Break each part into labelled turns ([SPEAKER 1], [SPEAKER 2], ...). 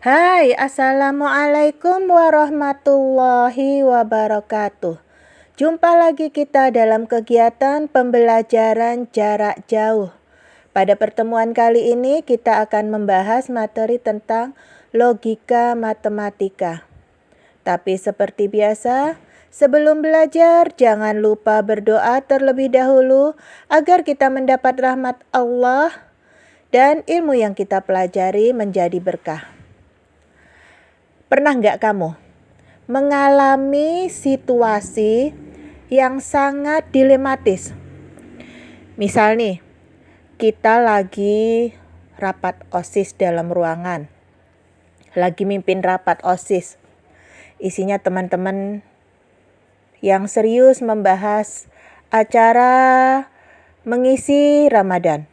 [SPEAKER 1] Hai, Assalamualaikum warahmatullahi wabarakatuh. Jumpa lagi kita dalam kegiatan pembelajaran jarak jauh. Pada pertemuan kali ini kita akan membahas materi tentang logika matematika. Tapi seperti biasa, sebelum belajar jangan lupa berdoa terlebih dahulu agar kita mendapat rahmat Allah dan ilmu yang kita pelajari menjadi berkah. Pernah nggak kamu mengalami situasi yang sangat dilematis? Misal nih, kita lagi rapat OSIS dalam ruangan. Lagi mimpin rapat OSIS. Isinya teman-teman yang serius membahas acara mengisi Ramadan.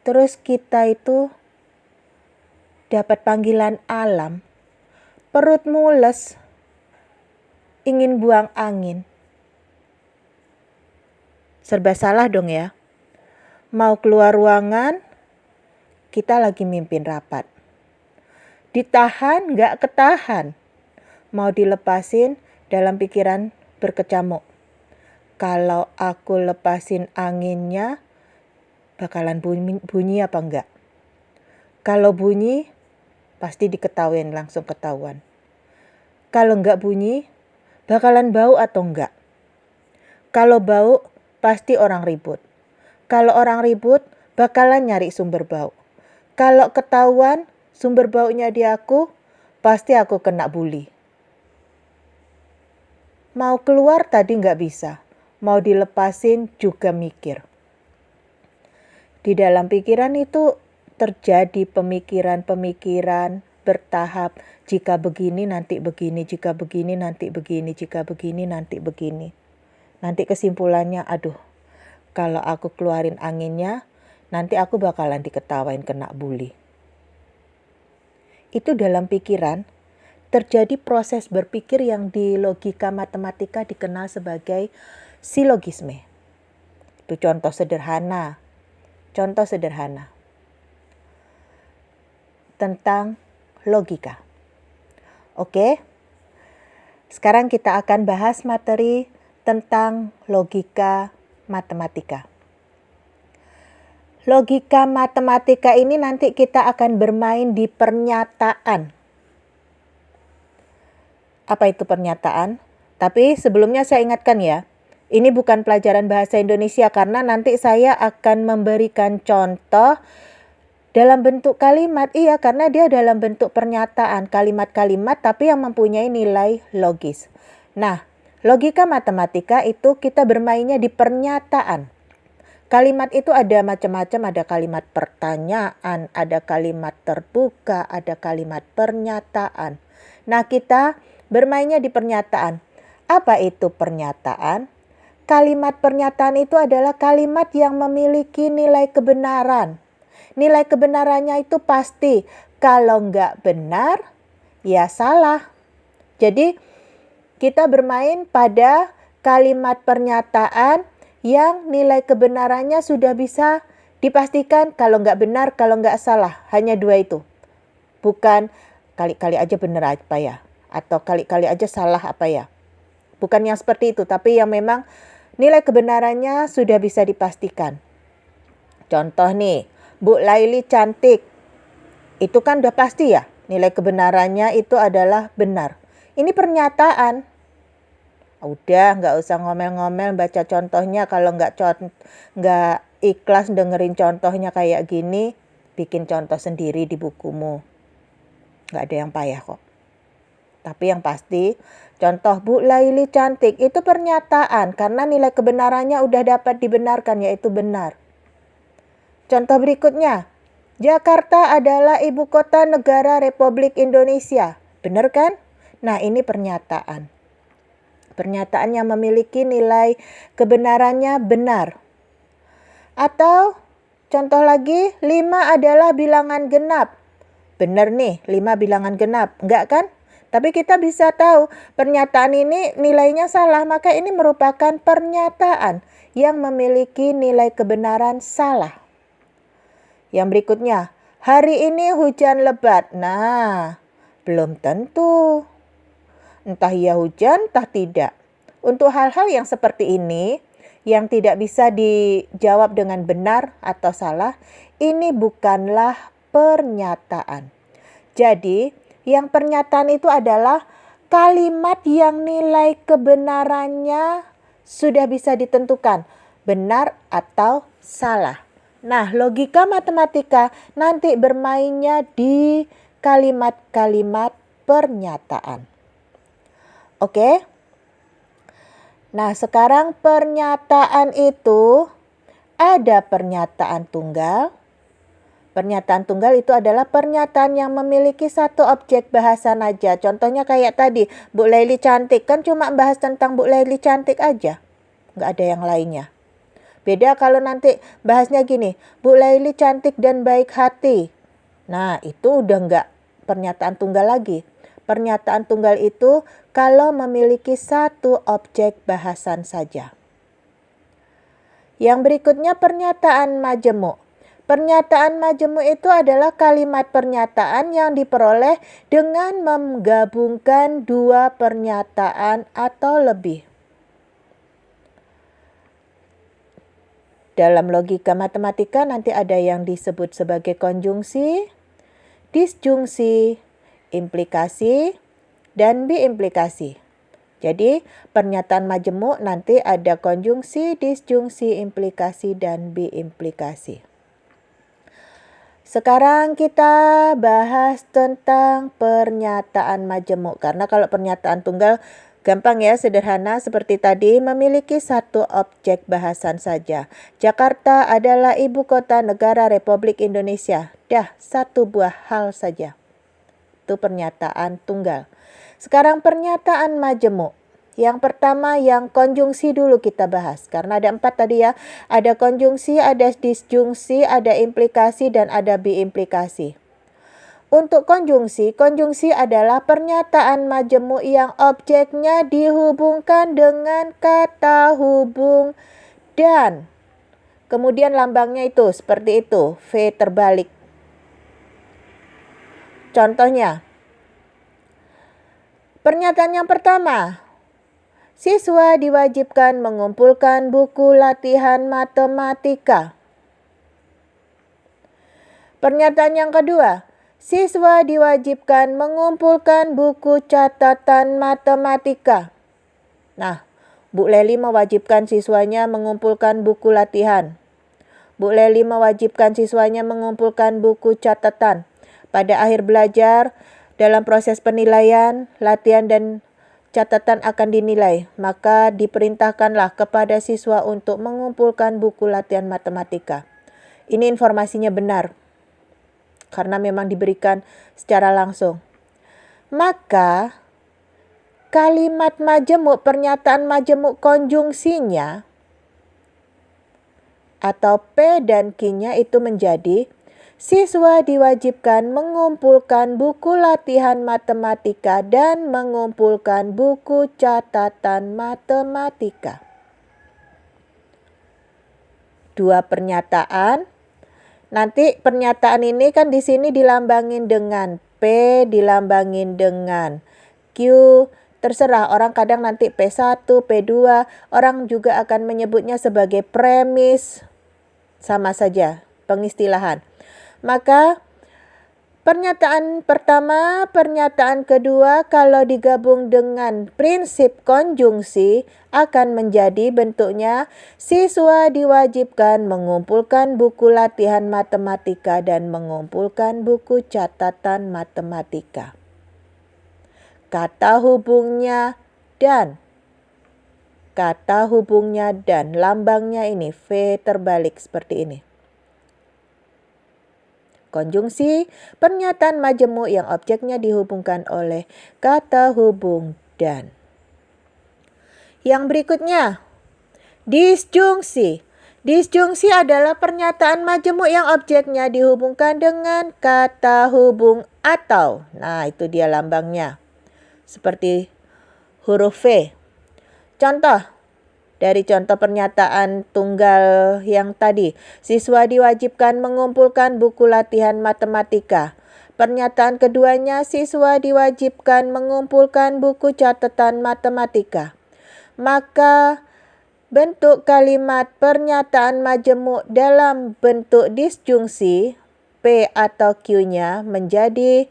[SPEAKER 1] Terus kita itu dapat panggilan alam. Perut mules, ingin buang angin. Serba salah dong ya. Mau keluar ruangan, kita lagi mimpin rapat. Ditahan, nggak ketahan. Mau dilepasin, dalam pikiran berkecamuk. Kalau aku lepasin anginnya, bakalan bunyi apa enggak? Kalau bunyi, pasti diketawain, langsung ketahuan. Kalau enggak bunyi, bakalan bau atau enggak? Kalau bau, pasti orang ribut. Kalau orang ribut, bakalan nyari sumber bau. Kalau ketahuan sumber baunya di aku, pasti aku kena bully. Mau keluar tadi enggak bisa. Mau dilepasin juga mikir. Di dalam pikiran itu terjadi pemikiran-pemikiran bertahap. Jika begini nanti begini, jika begini nanti begini, jika begini nanti begini. Nanti kesimpulannya, aduh, kalau aku keluarin anginnya, nanti aku bakalan diketawain kena bully. Itu dalam pikiran terjadi proses berpikir yang di logika matematika dikenal sebagai silogisme. Itu contoh sederhana. Tentang logika. Oke, sekarang kita akan bahas materi tentang logika matematika. Logika matematika ini nanti kita akan bermain di pernyataan. Apa itu pernyataan? Tapi sebelumnya saya ingatkan ya, ini bukan pelajaran bahasa Indonesia karena nanti saya akan memberikan contoh dalam bentuk kalimat, karena dia dalam bentuk pernyataan, kalimat-kalimat tapi yang mempunyai nilai logis. Nah, logika matematika itu kita bermainnya di pernyataan. Kalimat itu ada macam-macam, ada kalimat pertanyaan, ada kalimat terbuka, ada kalimat pernyataan. Nah, kita bermainnya di pernyataan. Apa itu pernyataan? Kalimat pernyataan itu adalah kalimat yang memiliki nilai kebenaran. Nilai kebenarannya itu pasti. Kalau nggak benar, ya salah. Jadi kita bermain pada kalimat pernyataan yang nilai kebenarannya sudah bisa dipastikan kalau nggak benar, kalau nggak salah. Hanya dua itu. Bukan kali-kali aja benar apa ya. Atau kali-kali aja salah apa ya. Bukan yang seperti itu, tapi yang memang nilai kebenarannya sudah bisa dipastikan. Contoh nih, Bu Laili cantik. Itu kan udah pasti ya, nilai kebenarannya itu adalah benar. Ini pernyataan. Udah, nggak usah ngomel-ngomel baca contohnya. Kalau nggak ikhlas dengerin contohnya kayak gini, bikin contoh sendiri di bukumu. Nggak ada yang payah kok. Tapi yang pasti, contoh Bu Laili cantik itu pernyataan karena nilai kebenarannya udah dapat dibenarkan, yaitu benar. Contoh berikutnya, Jakarta adalah ibu kota negara Republik Indonesia. Benar kan? Nah, ini pernyataan. Pernyataan yang memiliki nilai kebenarannya benar. Atau contoh lagi, 5 adalah bilangan genap. Benar nih, 5 bilangan genap. Enggak kan? Tapi kita bisa tahu pernyataan ini nilainya salah, maka ini merupakan pernyataan yang memiliki nilai kebenaran salah. Yang berikutnya, Hari ini hujan lebat. Nah, belum tentu. Entah ia hujan, entah tidak. Untuk hal-hal yang seperti ini, yang tidak bisa dijawab dengan benar atau salah, ini bukanlah pernyataan. Jadi, yang pernyataan itu adalah kalimat yang nilai kebenarannya sudah bisa ditentukan, benar atau salah. Nah, logika matematika nanti bermainnya di kalimat-kalimat pernyataan. Oke? Nah, sekarang pernyataan itu ada pernyataan tunggal. Pernyataan tunggal itu adalah pernyataan yang memiliki satu objek bahasa saja. Contohnya kayak tadi, Bu Laili cantik. Kan cuma bahas tentang Bu Laili cantik aja. Nggak ada yang lainnya. Beda kalau nanti bahasnya gini, Bu Laili cantik dan baik hati. Nah, itu udah nggak pernyataan tunggal lagi. Pernyataan tunggal itu kalau memiliki satu objek bahasan saja. Yang berikutnya pernyataan majemuk. Pernyataan majemuk itu adalah kalimat pernyataan yang diperoleh dengan menggabungkan dua pernyataan atau lebih. Dalam logika matematika nanti ada yang disebut sebagai konjungsi, disjungsi, implikasi, dan biimplikasi. Jadi pernyataan majemuk nanti ada konjungsi, disjungsi, implikasi, dan biimplikasi. Sekarang kita bahas tentang pernyataan majemuk. Karena kalau pernyataan tunggal gampang ya, sederhana seperti tadi, memiliki satu objek bahasan saja. Jakarta adalah ibu kota negara Republik Indonesia. Dah, satu buah hal saja. Itu pernyataan tunggal. Sekarang pernyataan majemuk. Yang pertama yang konjungsi dulu kita bahas. Karena ada 4 tadi ya. Ada konjungsi, ada disjungsi, ada implikasi, dan ada biimplikasi. Untuk konjungsi adalah pernyataan majemuk yang objeknya dihubungkan dengan kata hubung dan. Kemudian lambangnya itu seperti itu, V terbalik. Contohnya, pernyataan yang pertama, siswa diwajibkan mengumpulkan buku latihan matematika. Pernyataan yang kedua, siswa diwajibkan mengumpulkan buku catatan matematika. Nah, Bu Leli mewajibkan siswanya mengumpulkan buku latihan. Bu Leli mewajibkan siswanya mengumpulkan buku catatan. Pada akhir belajar, dalam proses penilaian, latihan dan catatan akan dinilai. Maka diperintahkanlah kepada siswa untuk mengumpulkan buku latihan matematika. Ini informasinya benar. Karena memang diberikan secara langsung. Maka kalimat majemuk, pernyataan majemuk konjungsinya atau P dan Q-nya itu menjadi siswa diwajibkan mengumpulkan buku latihan matematika dan mengumpulkan buku catatan matematika. Dua pernyataan. Nanti pernyataan ini kan di sini dilambangin dengan P, dilambangin dengan Q. Terserah, orang kadang nanti P1, P2, orang juga akan menyebutnya sebagai premis. Sama saja, pengistilahan. Maka pernyataan pertama, pernyataan kedua kalau digabung dengan prinsip konjungsi akan menjadi bentuknya siswa diwajibkan mengumpulkan buku latihan matematika dan mengumpulkan buku catatan matematika. Kata hubungnya dan. Kata hubungnya dan. Lambangnya ini V terbalik seperti ini. Konjungsi, pernyataan majemuk yang objeknya dihubungkan oleh kata hubung dan. Yang berikutnya, disjungsi. Disjungsi adalah pernyataan majemuk yang objeknya dihubungkan dengan kata hubung atau. Nah, itu dia lambangnya. Seperti huruf V. Contoh, Dari contoh pernyataan tunggal yang tadi, siswa diwajibkan mengumpulkan buku latihan matematika. Pernyataan keduanya, siswa diwajibkan mengumpulkan buku catatan matematika. Maka bentuk kalimat pernyataan majemuk dalam bentuk disjungsi P atau Q-nya menjadi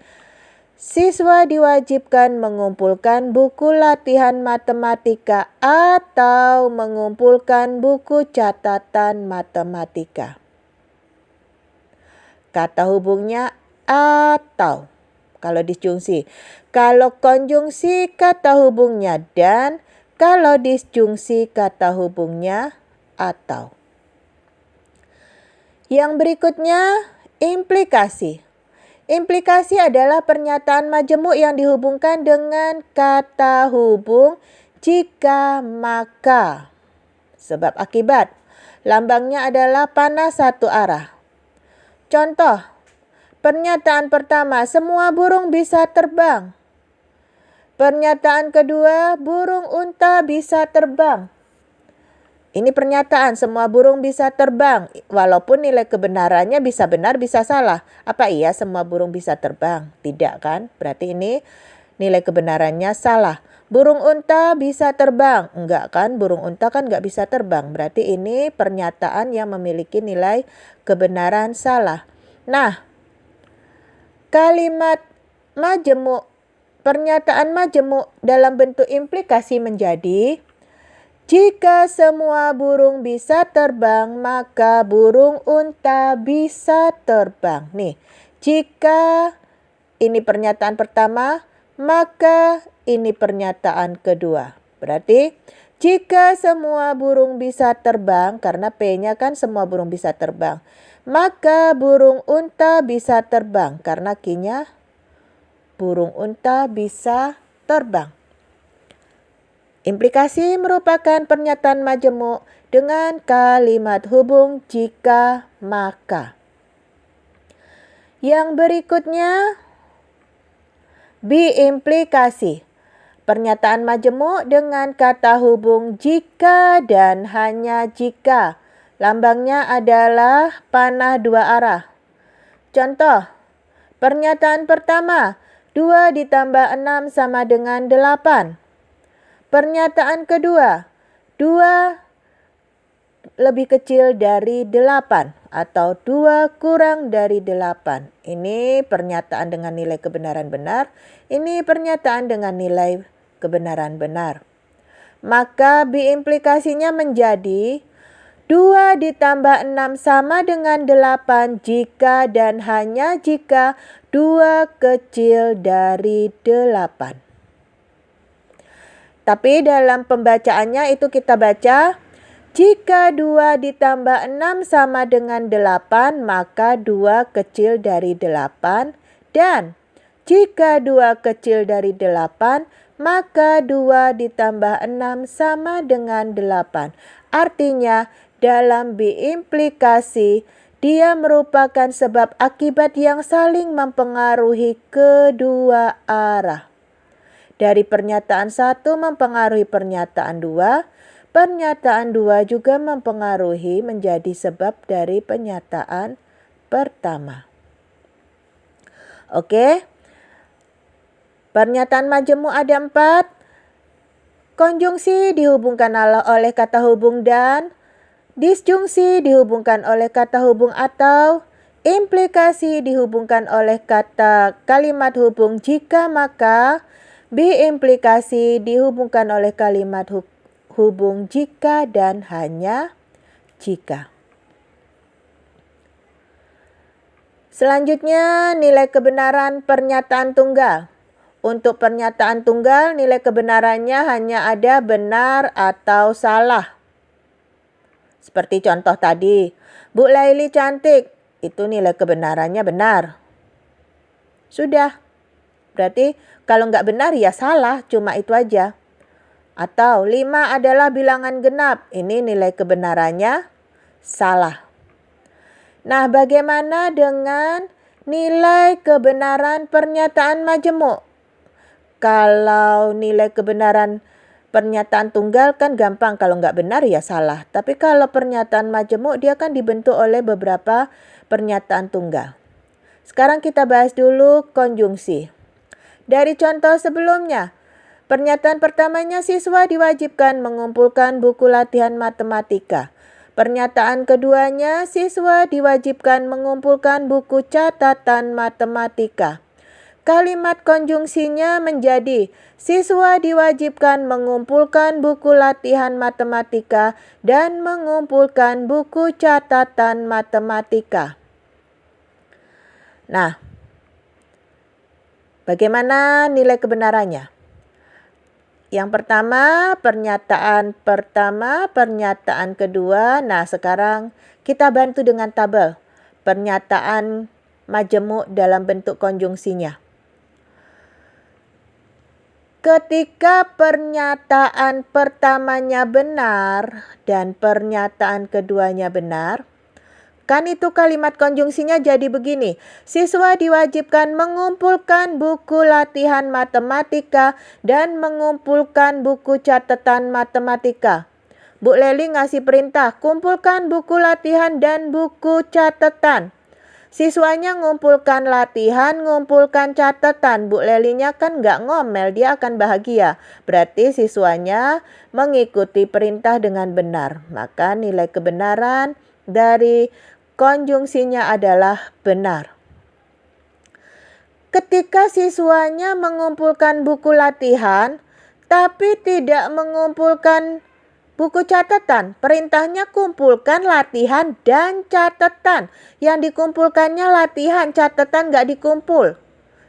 [SPEAKER 1] siswa diwajibkan mengumpulkan buku latihan matematika atau mengumpulkan buku catatan matematika. Kata hubungnya atau kalau disjungsi. Kalau konjungsi kata hubungnya dan, kalau disjungsi kata hubungnya atau. Yang berikutnya implikasi. Implikasi adalah pernyataan majemuk yang dihubungkan dengan kata hubung jika maka. Sebab akibat. Lambangnya adalah panah satu arah. Contoh, pernyataan pertama, semua burung bisa terbang. Pernyataan kedua, burung unta bisa terbang. Ini pernyataan semua burung bisa terbang, walaupun nilai kebenarannya bisa benar bisa salah. Apa iya semua burung bisa terbang? Tidak kan? Berarti ini nilai kebenarannya salah. Burung unta bisa terbang. Enggak kan? Burung unta kan enggak bisa terbang. Berarti ini pernyataan yang memiliki nilai kebenaran salah. Nah, kalimat majemuk, pernyataan majemuk dalam bentuk implikasi menjadi jika semua burung bisa terbang, maka burung unta bisa terbang. Nih, jika ini pernyataan pertama, maka ini pernyataan kedua. Berarti, jika semua burung bisa terbang, karena P-nya kan semua burung bisa terbang, maka burung unta bisa terbang, karena Q-nya burung unta bisa terbang. Implikasi merupakan pernyataan majemuk dengan kalimat hubung jika maka. Yang berikutnya, biimplikasi. Pernyataan majemuk dengan kata hubung jika dan hanya jika. Lambangnya adalah panah dua arah. Contoh, pernyataan pertama, 2 ditambah 6 sama dengan 8. Pernyataan kedua, 2 lebih kecil dari 8 atau 2 kurang dari 8. Ini pernyataan dengan nilai kebenaran benar, ini pernyataan dengan nilai kebenaran benar. Maka biimplikasinya menjadi 2 ditambah 6 sama dengan 8 jika dan hanya jika 2 kecil dari 8. Tapi dalam pembacaannya itu kita baca, jika 2 ditambah 6 sama dengan 8, maka 2 kecil dari 8. Dan jika 2 kecil dari 8, maka 2 ditambah 6 sama dengan 8. Artinya dalam biimplikasi, dia merupakan sebab akibat yang saling mempengaruhi kedua arah. Dari pernyataan 1 mempengaruhi pernyataan 2, pernyataan 2 juga mempengaruhi menjadi sebab dari pernyataan pertama. Oke, pernyataan majemuk ada 4. Konjungsi dihubungkan oleh kata hubung dan, disjungsi dihubungkan oleh kata hubung atau, implikasi dihubungkan oleh kata kalimat hubung jika maka, biimplikasi dihubungkan oleh kalimat hubung jika dan hanya jika. Selanjutnya nilai kebenaran pernyataan tunggal. Untuk pernyataan tunggal nilai kebenarannya hanya ada benar atau salah. Seperti contoh tadi, Bu Laili cantik, itu nilai kebenarannya benar. Sudah. Berarti kalau nggak benar ya salah, cuma itu aja. Atau 5 adalah bilangan genap, ini nilai kebenarannya salah. Nah, bagaimana dengan nilai kebenaran pernyataan majemuk? Kalau nilai kebenaran Pernyataan tunggal kan gampang, kalau nggak benar ya salah. Tapi kalau pernyataan majemuk dia kan dibentuk oleh beberapa pernyataan tunggal. Sekarang kita bahas dulu konjungsi. Dari contoh sebelumnya, pernyataan pertamanya siswa diwajibkan mengumpulkan buku latihan matematika. Pernyataan keduanya siswa diwajibkan mengumpulkan buku catatan matematika. Kalimat konjungsinya menjadi siswa diwajibkan mengumpulkan buku latihan matematika dan mengumpulkan buku catatan matematika. Nah, bagaimana nilai kebenarannya? Yang pertama, pernyataan kedua. Nah, sekarang kita bantu dengan tabel pernyataan majemuk dalam bentuk konjungsinya. Ketika pernyataan pertamanya benar dan pernyataan keduanya benar, kan itu kalimat konjungsinya jadi begini. Siswa diwajibkan mengumpulkan buku latihan matematika dan mengumpulkan buku catatan matematika. Bu Leli ngasih perintah, kumpulkan buku latihan dan buku catatan. Siswanya ngumpulkan latihan, ngumpulkan catatan. Bu Lelinya kan nggak ngomel, dia akan bahagia. Berarti siswanya mengikuti perintah dengan benar. Maka nilai kebenaran dari konjungsinya adalah benar. Ketika siswanya mengumpulkan buku latihan, tapi tidak mengumpulkan buku catatan, perintahnya kumpulkan latihan dan catatan. Yang dikumpulkannya latihan, catatan nggak dikumpul.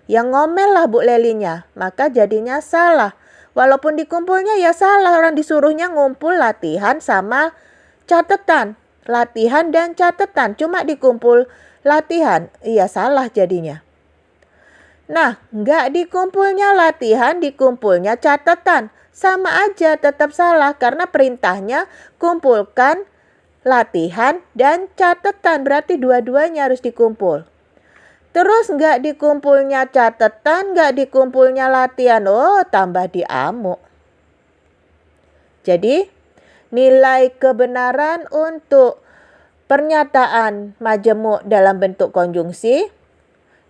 [SPEAKER 1] Yang ngomel lah Bu Lelinya, maka jadinya salah. Walaupun dikumpulnya ya salah, orang disuruhnya ngumpul latihan sama catatan. Latihan dan catatan, cuma dikumpul latihan, iya salah jadinya. Nah, nggak dikumpulnya latihan, dikumpulnya catatan. Sama aja tetap salah karena perintahnya kumpulkan latihan dan catatan. Berarti dua-duanya harus dikumpul. Terus nggak dikumpulnya catatan, nggak dikumpulnya latihan. Oh, tambah diamuk. Jadi, nilai kebenaran untuk pernyataan majemuk dalam bentuk konjungsi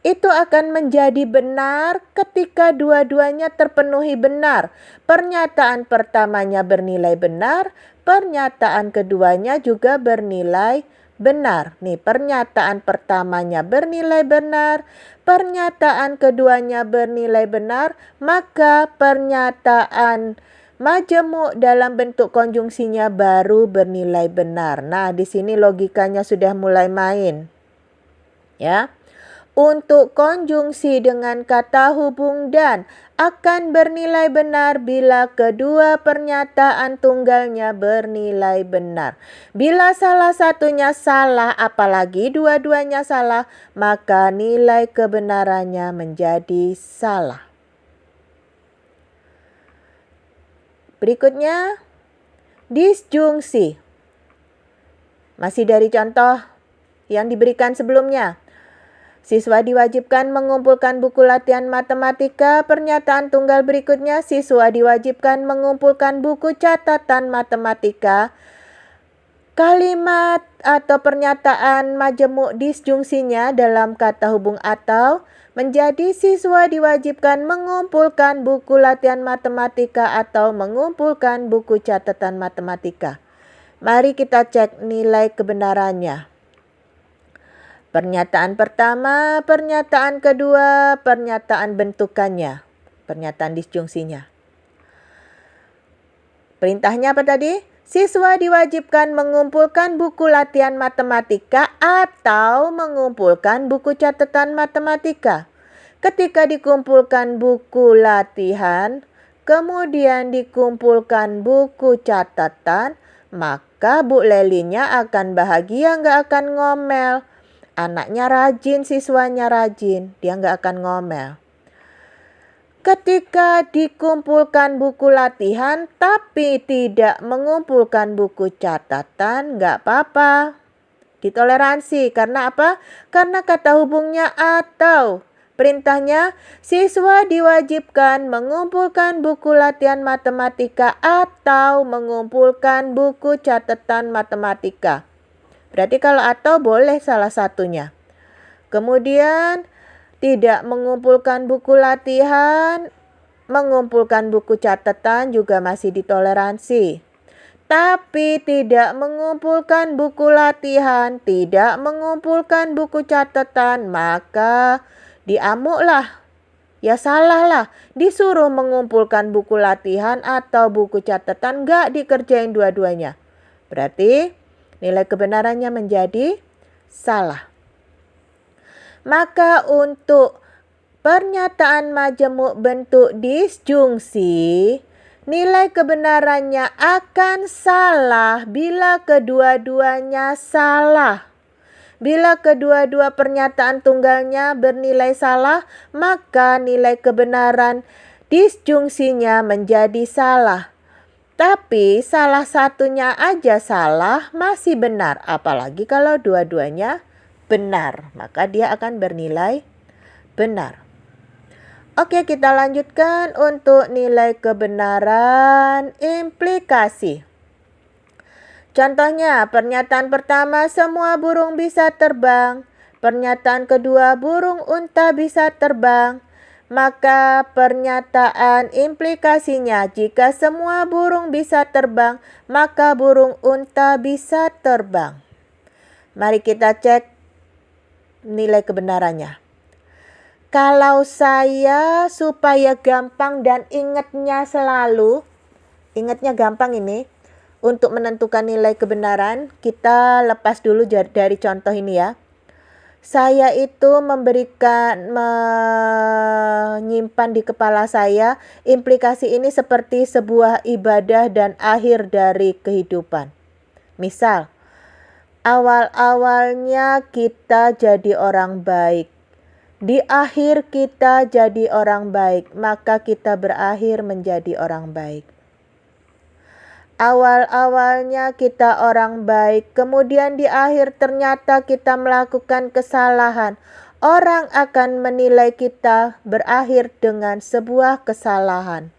[SPEAKER 1] itu akan menjadi benar ketika dua-duanya terpenuhi benar. Pernyataan pertamanya bernilai benar, pernyataan keduanya juga bernilai benar. Nih, pernyataan pertamanya bernilai benar, pernyataan keduanya bernilai benar, maka pernyataan majemuk dalam bentuk konjungsinya baru bernilai benar. Nah, di sini logikanya sudah mulai main. Ya. Untuk konjungsi dengan kata hubung dan akan bernilai benar bila kedua pernyataan tunggalnya bernilai benar. Bila salah satunya salah, apalagi dua-duanya salah, maka nilai kebenarannya menjadi salah. Berikutnya, disjungsi. Masih dari contoh yang diberikan sebelumnya. Siswa diwajibkan mengumpulkan buku latihan matematika. Pernyataan tunggal berikutnya, siswa diwajibkan mengumpulkan buku catatan matematika. Kalimat atau pernyataan majemuk disjungsinya dalam kata hubung atau menjadi siswa diwajibkan mengumpulkan buku latihan matematika atau mengumpulkan buku catatan matematika. Mari kita cek nilai kebenarannya. Pernyataan pertama, pernyataan kedua, pernyataan bentukannya, pernyataan disjungsinya. Perintahnya apa tadi? Siswa diwajibkan mengumpulkan buku latihan matematika atau mengumpulkan buku catatan matematika. Ketika dikumpulkan buku latihan, kemudian dikumpulkan buku catatan, maka Bu Lelinya akan bahagia, nggak akan ngomel. Anaknya rajin, siswanya rajin, dia nggak akan ngomel. Ketika dikumpulkan buku latihan tapi tidak mengumpulkan buku catatan, nggak apa-apa. Ditoleransi, karena apa? Karena kata hubungnya atau. Perintahnya, siswa diwajibkan mengumpulkan buku latihan matematika atau mengumpulkan buku catatan matematika. Berarti kalau atau boleh salah satunya. Kemudian tidak mengumpulkan buku latihan, mengumpulkan buku catatan juga masih ditoleransi. Tapi tidak mengumpulkan buku latihan, tidak mengumpulkan buku catatan, maka diamuklah. Ya salahlah, disuruh mengumpulkan buku latihan atau buku catatan, nggak dikerjain dua-duanya. Berarti nilai kebenarannya menjadi salah. Maka untuk pernyataan majemuk bentuk disjungsi, nilai kebenarannya akan salah bila kedua-duanya salah. Bila kedua-dua pernyataan tunggalnya bernilai salah, maka nilai kebenaran disjungsinya menjadi salah. Tapi salah satunya aja salah masih benar, apalagi kalau dua-duanya benar, maka dia akan bernilai benar. Oke, kita lanjutkan untuk nilai kebenaran implikasi. Contohnya, pernyataan pertama, semua burung bisa terbang. Pernyataan kedua, burung unta bisa terbang. Maka pernyataan implikasinya, jika semua burung bisa terbang, maka burung unta bisa terbang. Mari kita cek nilai kebenarannya. Kalau saya supaya gampang dan ingatnya selalu, ingatnya gampang ini, untuk menentukan nilai kebenaran, kita lepas dulu dari contoh ini ya. Saya itu menyimpan di kepala saya implikasi ini seperti sebuah ibadah dan akhir dari kehidupan. Misal, awal-awalnya kita jadi orang baik. Di akhir kita jadi orang baik, maka kita berakhir menjadi orang baik. Awal-awalnya kita orang baik, kemudian di akhir ternyata kita melakukan kesalahan. Orang akan menilai kita berakhir dengan sebuah kesalahan.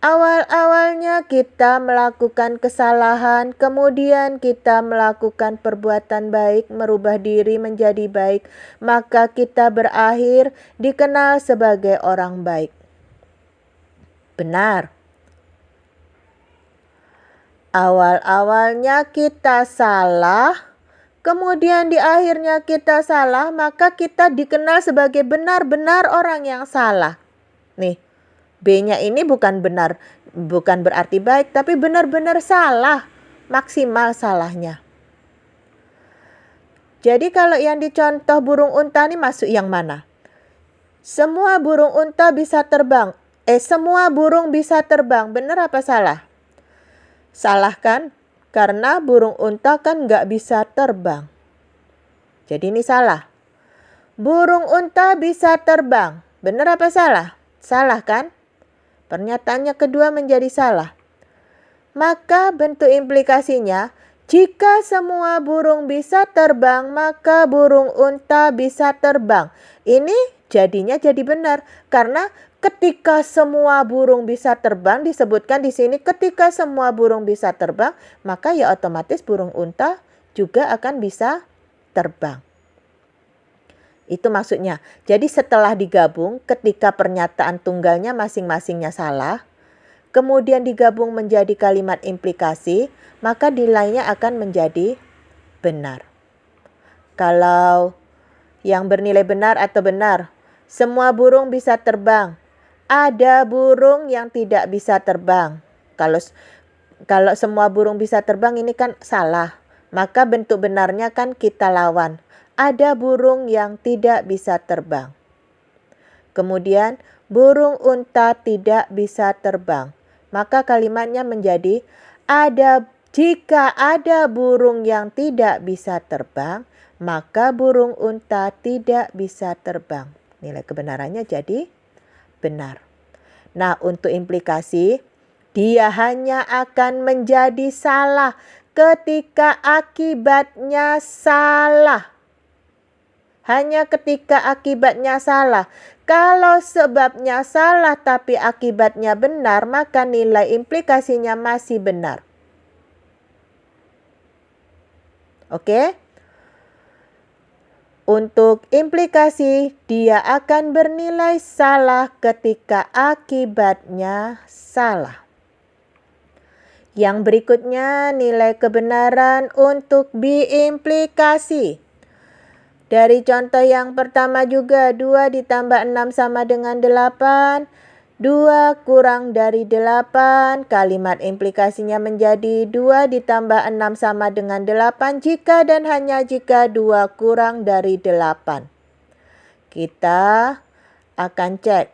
[SPEAKER 1] Awal-awalnya kita melakukan kesalahan, kemudian kita melakukan perbuatan baik, merubah diri menjadi baik, maka kita berakhir dikenal sebagai orang baik. Benar. Awal-awalnya kita salah, kemudian di akhirnya kita salah, maka kita dikenal sebagai benar-benar orang yang salah. Nih, B-nya ini bukan benar, bukan berarti baik, tapi benar-benar salah, maksimal salahnya. Jadi kalau yang dicontoh burung unta ini masuk yang mana? Semua burung unta bisa terbang. Semua burung bisa terbang, benar apa salah? Salah kan? Karena burung unta kan nggak bisa terbang. Jadi ini salah. Burung unta bisa terbang. Benar apa salah? Salah kan? Pernyataannya kedua menjadi salah. Maka bentuk implikasinya, jika semua burung bisa terbang, maka burung unta bisa terbang. Ini jadinya jadi benar. Karena ketika semua burung bisa terbang, disebutkan di sini ketika semua burung bisa terbang, maka ya otomatis burung unta juga akan bisa terbang. Itu maksudnya. Jadi setelah digabung, ketika pernyataan tunggalnya masing-masingnya salah, kemudian digabung menjadi kalimat implikasi, maka nilainya akan menjadi benar. Kalau yang bernilai benar atau benar, semua burung bisa terbang. Ada burung yang tidak bisa terbang. Kalau semua burung bisa terbang ini kan salah. Maka bentuk benarnya kan kita lawan. Ada burung yang tidak bisa terbang. Kemudian burung unta tidak bisa terbang. Maka kalimatnya menjadi jika ada burung yang tidak bisa terbang, maka burung unta tidak bisa terbang. Nilai kebenarannya jadi benar. Nah, untuk implikasi, dia hanya akan menjadi salah ketika akibatnya salah. hanya ketika akibatnya salah. Kalau sebabnya salah tapi akibatnya benar, maka nilai implikasinya masih benar. Oke? Untuk implikasi, dia akan bernilai salah ketika akibatnya salah. Yang berikutnya, nilai kebenaran untuk biimplikasi. Dari contoh yang pertama juga, 2 ditambah 6 sama dengan 8. 2 kurang dari 8, kalimat implikasinya menjadi 2 ditambah 6 sama dengan 8 jika dan hanya jika 2 kurang dari 8. Kita akan cek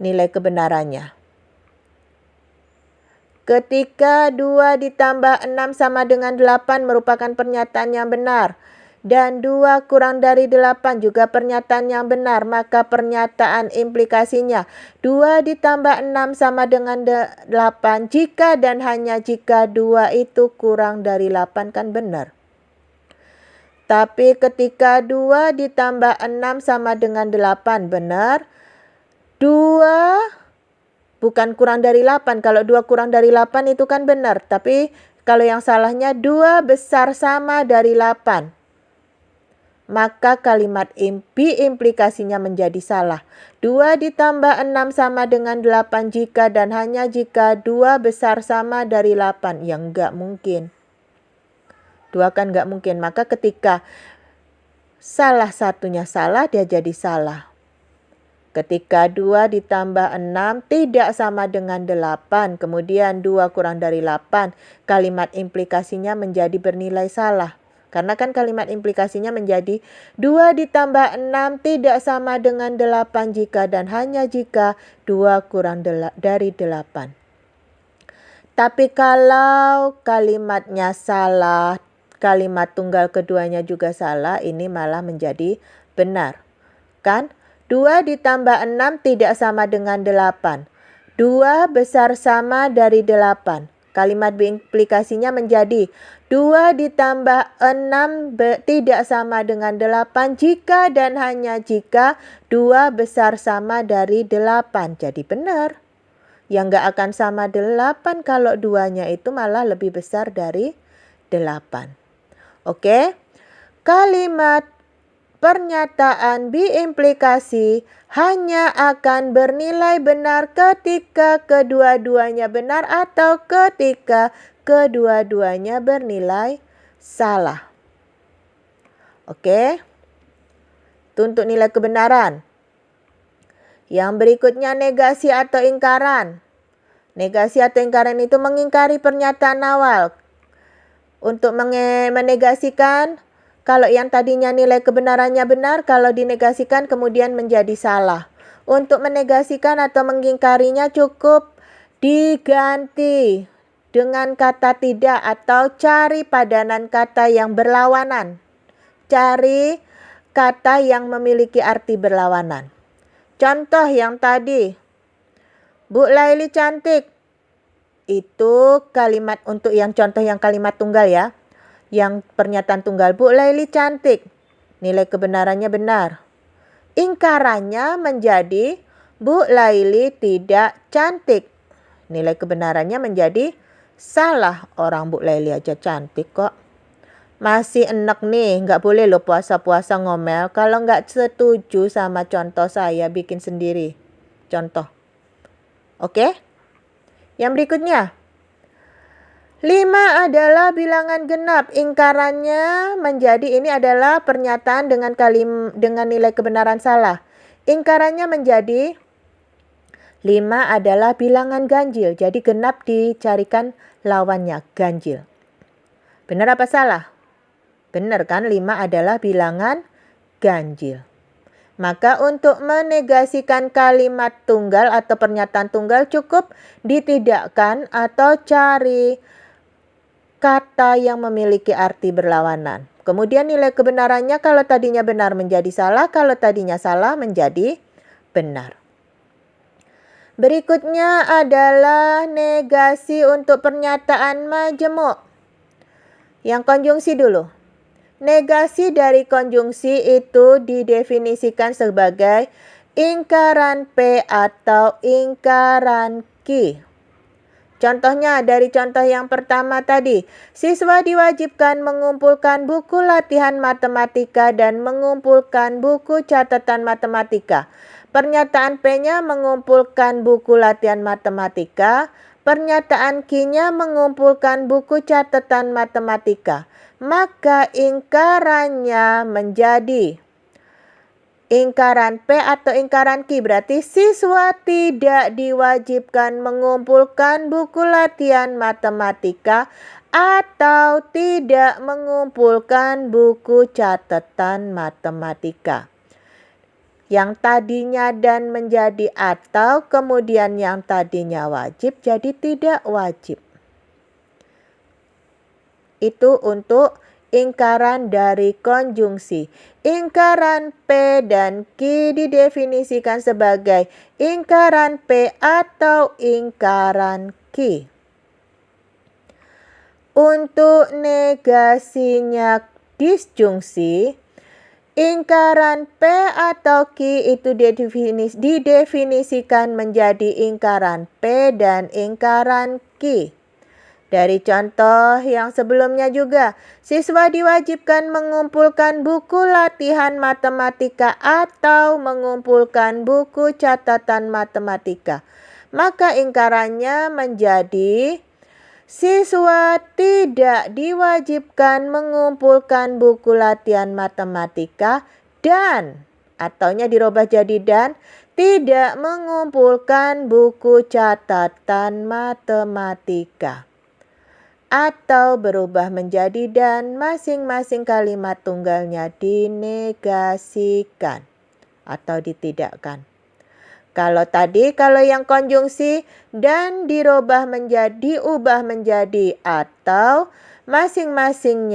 [SPEAKER 1] nilai kebenarannya. Ketika 2 ditambah 6 sama dengan 8 merupakan pernyataan yang benar, dan 2 kurang dari 8 juga pernyataan yang benar, maka pernyataan implikasinya 2 ditambah 6 sama dengan 8 jika dan hanya jika 2 itu kurang dari 8 kan benar. Tapi ketika 2 ditambah 6 sama dengan 8 benar, 2 bukan kurang dari 8. Kalau 2 kurang dari 8 itu kan benar. Tapi kalau yang salahnya 2 besar sama dari 8. Maka kalimat implikasinya menjadi salah. 2 ditambah 6 sama dengan 8 jika dan hanya jika 2 besar sama dari 8. Yang enggak mungkin. 2 kan enggak mungkin. Maka ketika salah satunya salah, dia jadi salah. Ketika 2 ditambah 6 tidak sama dengan 8, kemudian 2 kurang dari 8, kalimat implikasinya menjadi bernilai salah. Karena kan kalimat implikasinya menjadi 2 ditambah 6 tidak sama dengan 8 jika dan hanya jika 2 kurang dari 8. Tapi kalau kalimatnya salah, kalimat tunggal keduanya juga salah, ini malah menjadi benar. Kan? 2 ditambah 6 tidak sama dengan 8. 2 besar sama dari 8. Kalimat implikasinya menjadi 2 ditambah 6 tidak sama dengan 8 jika dan hanya jika 2 besar sama dari 8. Jadi benar. Yang enggak akan sama 8 kalau 2-nya itu malah lebih besar dari 8. Oke? Kalimat pernyataan biimplikasi hanya akan bernilai benar ketika kedua-duanya benar atau ketika kedua-duanya bernilai salah. Oke? Itu untuk nilai kebenaran. Yang berikutnya negasi atau ingkaran. Negasi atau ingkaran itu mengingkari pernyataan awal. Untuk menegasikan, kalau yang tadinya nilai kebenarannya benar, kalau dinegasikan kemudian menjadi salah. Untuk menegasikan atau mengingkarinya cukup diganti dengan kata tidak atau cari padanan kata yang berlawanan. Cari kata yang memiliki arti berlawanan. Contoh yang tadi, Bu Laili cantik. Itu kalimat untuk yang contoh yang kalimat tunggal ya. Yang pernyataan tunggal, Bu Laili cantik. Nilai kebenarannya benar. Ingkarannya menjadi Bu Laili tidak cantik. Nilai kebenarannya menjadi salah. Orang Bu Laili aja cantik kok. Masih enak nih, nggak boleh loh puasa-puasa ngomel. Kalau nggak setuju sama contoh saya, bikin sendiri contoh. Oke? Yang berikutnya. 5 adalah bilangan genap. Ingkarannya menjadi ini adalah pernyataan dengan nilai kebenaran salah. Ingkarannya menjadi 5 adalah bilangan ganjil. Jadi genap dicarikan lawannya, ganjil. Benar apa salah? Benar kan, 5 adalah bilangan ganjil. Maka untuk menegasikan kalimat tunggal atau pernyataan tunggal cukup ditidakkan atau cari kata yang memiliki arti berlawanan. Kemudian nilai kebenarannya kalau tadinya benar menjadi salah, kalau tadinya salah menjadi benar. Berikutnya adalah negasi untuk pernyataan majemuk. Yang konjungsi dulu. Negasi dari konjungsi itu didefinisikan sebagai ingkaran P atau ingkaran Q. Contohnya dari contoh yang pertama tadi, siswa diwajibkan mengumpulkan buku latihan matematika dan mengumpulkan buku catatan matematika. Pernyataan P-nya mengumpulkan buku latihan matematika, pernyataan Q-nya mengumpulkan buku catatan matematika. Maka ingkarannya menjadi ingkaran P atau ingkaran Q, berarti siswa tidak diwajibkan mengumpulkan buku latihan matematika atau tidak mengumpulkan buku catatan matematika. Yang tadinya dan menjadi atau, kemudian yang tadinya wajib jadi tidak wajib. Itu untuk ingkaran dari konjungsi. Ingkaran P dan Q didefinisikan sebagai ingkaran P atau ingkaran Q. Untuk negasinya disjungsi, ingkaran P atau Q itu didefinisikan menjadi ingkaran P dan ingkaran Q. Dari contoh yang sebelumnya juga, siswa diwajibkan mengumpulkan buku latihan matematika atau mengumpulkan buku catatan matematika. Maka ingkarannya menjadi siswa tidak diwajibkan mengumpulkan buku latihan matematika dan, ataunya dirubah jadi dan, tidak mengumpulkan buku catatan matematika. Atau berubah menjadi dan, masing-masing kalimat tunggalnya dinegasikan atau ditidakkan. Kalau yang konjungsi dan diubah menjadi atau, masing-masing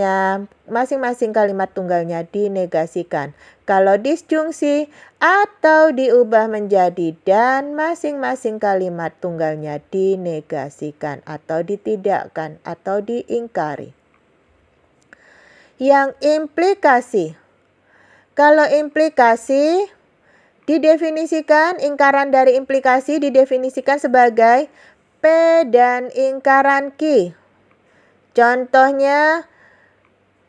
[SPEAKER 1] kalimat tunggalnya dinegasikan. Kalau disjungsi atau diubah menjadi dan, masing-masing kalimat tunggalnya dinegasikan atau ditidakkan atau diingkari. Yang implikasi. Kalau implikasi didefinisikan, ingkaran dari implikasi didefinisikan sebagai P dan ingkaran Q. Contohnya,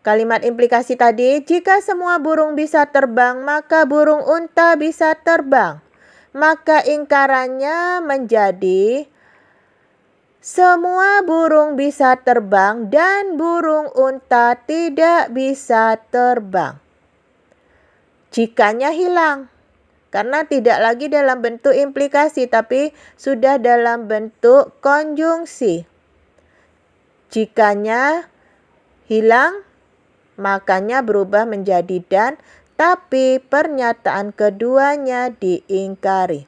[SPEAKER 1] kalimat implikasi tadi, jika semua burung bisa terbang, maka burung unta bisa terbang. Maka ingkarannya menjadi semua burung bisa terbang dan burung unta tidak bisa terbang. Jikanya hilang, karena tidak lagi dalam bentuk implikasi, tapi sudah dalam bentuk konjungsi. Jikanya hilang, makanya berubah menjadi dan, tapi pernyataan keduanya diingkari.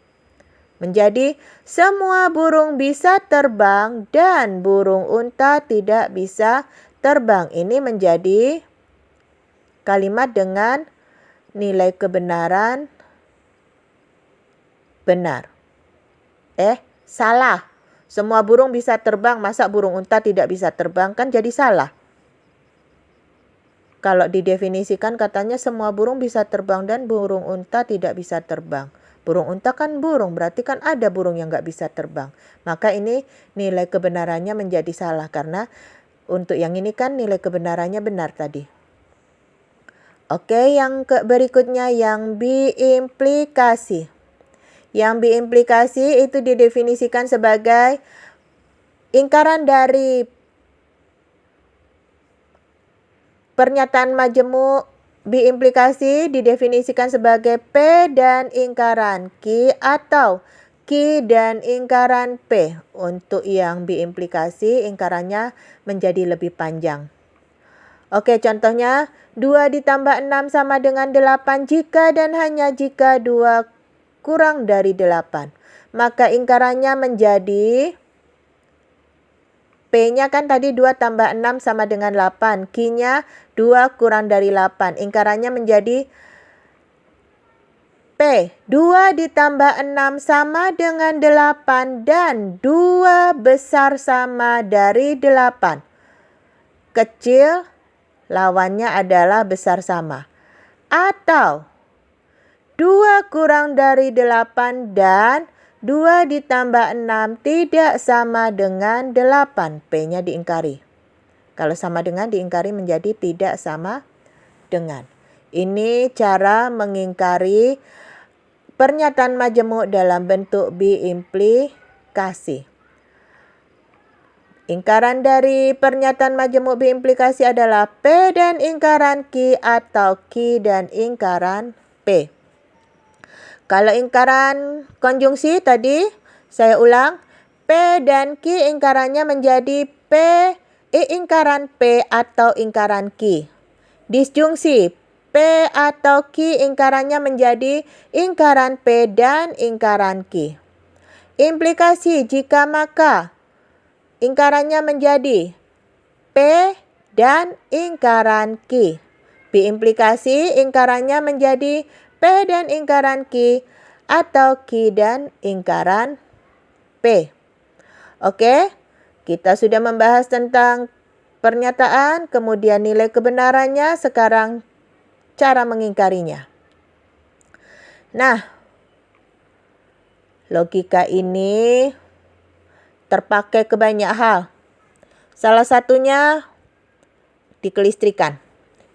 [SPEAKER 1] Menjadi semua burung bisa terbang dan burung unta tidak bisa terbang. Ini menjadi kalimat dengan nilai kebenaran benar. Salah. Semua burung bisa terbang, masa burung unta tidak bisa terbang? Kan jadi salah. Kalau didefinisikan katanya semua burung bisa terbang dan burung unta tidak bisa terbang. Burung unta kan burung, berarti kan ada burung yang nggak bisa terbang. Maka ini nilai kebenarannya menjadi salah karena untuk yang ini kan nilai kebenarannya benar tadi. Oke, yang berikutnya yang biimplikasi. Yang biimplikasi itu didefinisikan sebagai ingkaran dari pernyataan majemuk biimplikasi didefinisikan sebagai P dan ingkaran Q atau Q dan ingkaran P. Untuk yang biimplikasi ingkarannya menjadi lebih panjang. Oke, contohnya 2 ditambah 6 sama dengan 8 jika dan hanya jika 2 kurang dari 8. Maka ingkarannya menjadi P-nya kan tadi 2 tambah 6 sama dengan 8. Q-nya 2 kurang dari 8. Ingkarannya menjadi P. 2 ditambah 6 sama dengan 8 dan 2 besar sama dari 8. Kecil lawannya adalah besar sama. Atau 2 kurang dari 8 dan 2 ditambah 6 tidak sama dengan 8. P-nya diingkari. Kalau sama dengan diingkari menjadi tidak sama dengan. Ini cara mengingkari pernyataan majemuk dalam bentuk biimplikasi. Ingkaran dari pernyataan majemuk biimplikasi adalah P dan ingkaran Q atau Q dan ingkaran P. Kalau ingkaran konjungsi tadi, saya ulang, P dan Q ingkarannya menjadi P, ingkaran P atau ingkaran Q. Disjungsi, P atau Q ingkarannya menjadi ingkaran P dan ingkaran Q. Implikasi jika maka ingkarannya menjadi P dan ingkaran Q. Biimplikasi ingkarannya menjadi P dan ingkaran Q atau Q dan ingkaran P. Oke, kita sudah membahas tentang pernyataan, kemudian nilai kebenarannya, sekarang cara mengingkarinya. Nah, logika ini terpakai ke banyak hal. Salah satunya di kelistrikan.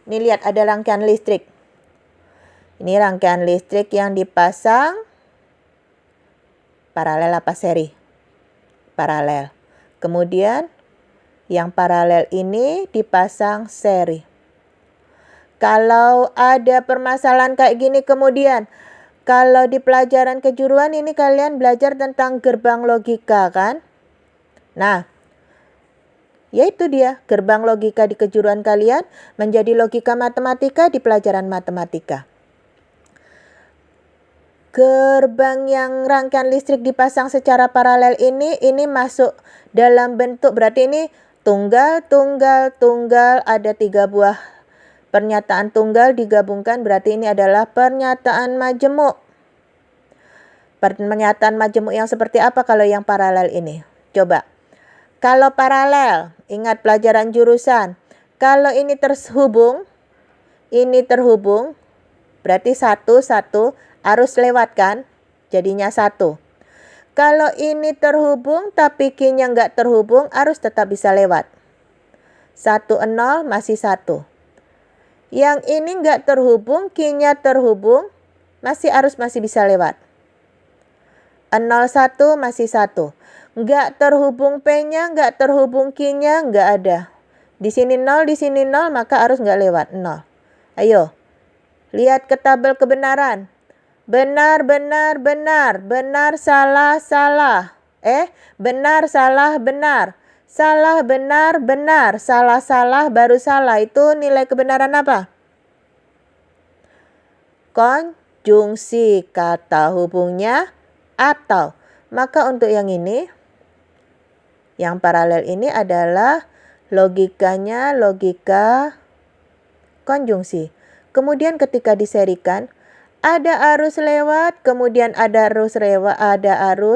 [SPEAKER 1] Ini lihat ada rangkaian listrik. Ini rangkaian listrik yang dipasang paralel apa seri? Paralel. Kemudian yang paralel ini dipasang seri. Kalau ada permasalahan kayak gini kemudian, kalau di pelajaran kejuruan ini kalian belajar tentang gerbang logika kan? Nah, yaitu dia gerbang logika di kejuruan kalian menjadi logika matematika di pelajaran matematika. Gerbang yang rangkaian listrik dipasang secara paralel ini masuk dalam bentuk, berarti ini tunggal, ada 3 buah pernyataan tunggal digabungkan, berarti ini adalah pernyataan majemuk. Pernyataan majemuk yang seperti apa kalau yang paralel ini? Coba. Kalau paralel, ingat pelajaran jurusan. Kalau ini terhubung, berarti satu harus lewat kan? Jadinya 1. Kalau ini terhubung tapi Q-nya nggak terhubung, harus tetap bisa lewat. 1, 0 masih 1. Yang ini nggak terhubung, Q-nya terhubung, masih bisa lewat. 0, 1 masih 1. Nggak terhubung P-nya, nggak terhubung Q-nya, nggak ada. Di sini 0, maka harus nggak lewat 0. Ayo, lihat ke tabel kebenaran. Benar, salah. Benar, salah. Salah, benar. Salah, baru salah. Itu nilai kebenaran apa? Konjungsi, kata hubungnya atau. Maka untuk yang ini, yang paralel ini adalah logikanya logika konjungsi. Kemudian ketika diserikan, ada arus lewat, kemudian ada arus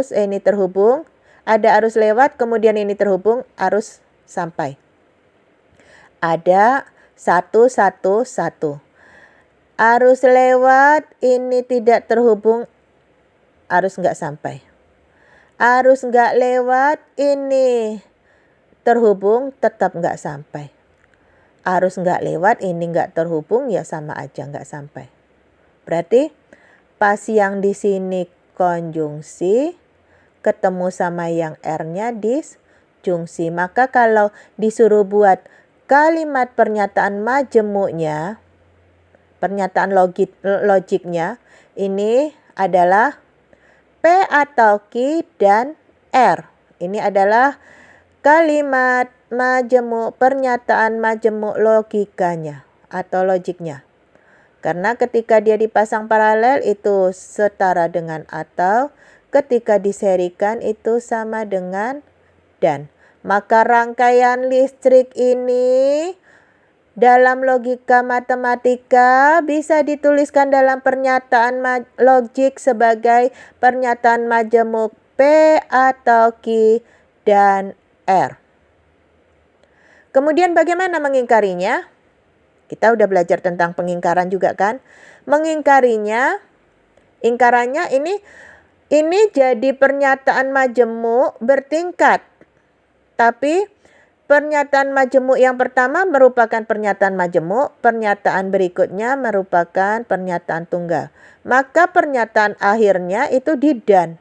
[SPEAKER 1] ini terhubung, ada arus lewat, kemudian ini terhubung, arus sampai. Ada 1. Arus lewat, ini tidak terhubung, arus nggak sampai. Arus nggak lewat, ini terhubung, tetap nggak sampai. Arus nggak lewat, ini nggak terhubung, ya sama aja nggak sampai. Berarti pas yang di sini konjungsi, ketemu sama yang R-nya disjungsi. Maka kalau disuruh buat kalimat pernyataan majemuknya, pernyataan logiknya, ini adalah P atau Q dan R. Ini adalah kalimat majemuk, pernyataan majemuk logikanya atau logiknya. Karena ketika dia dipasang paralel itu setara dengan atau, ketika diserikan itu sama dengan dan. Maka rangkaian listrik ini dalam logika matematika bisa dituliskan dalam pernyataan logik sebagai pernyataan majemuk P atau Q dan R. Kemudian bagaimana mengingkarinya? Kita udah belajar tentang pengingkaran juga kan? Mengingkarannya ini jadi pernyataan majemuk bertingkat. Tapi pernyataan majemuk yang pertama merupakan pernyataan majemuk, pernyataan berikutnya merupakan pernyataan tunggal. Maka pernyataan akhirnya itu di dan.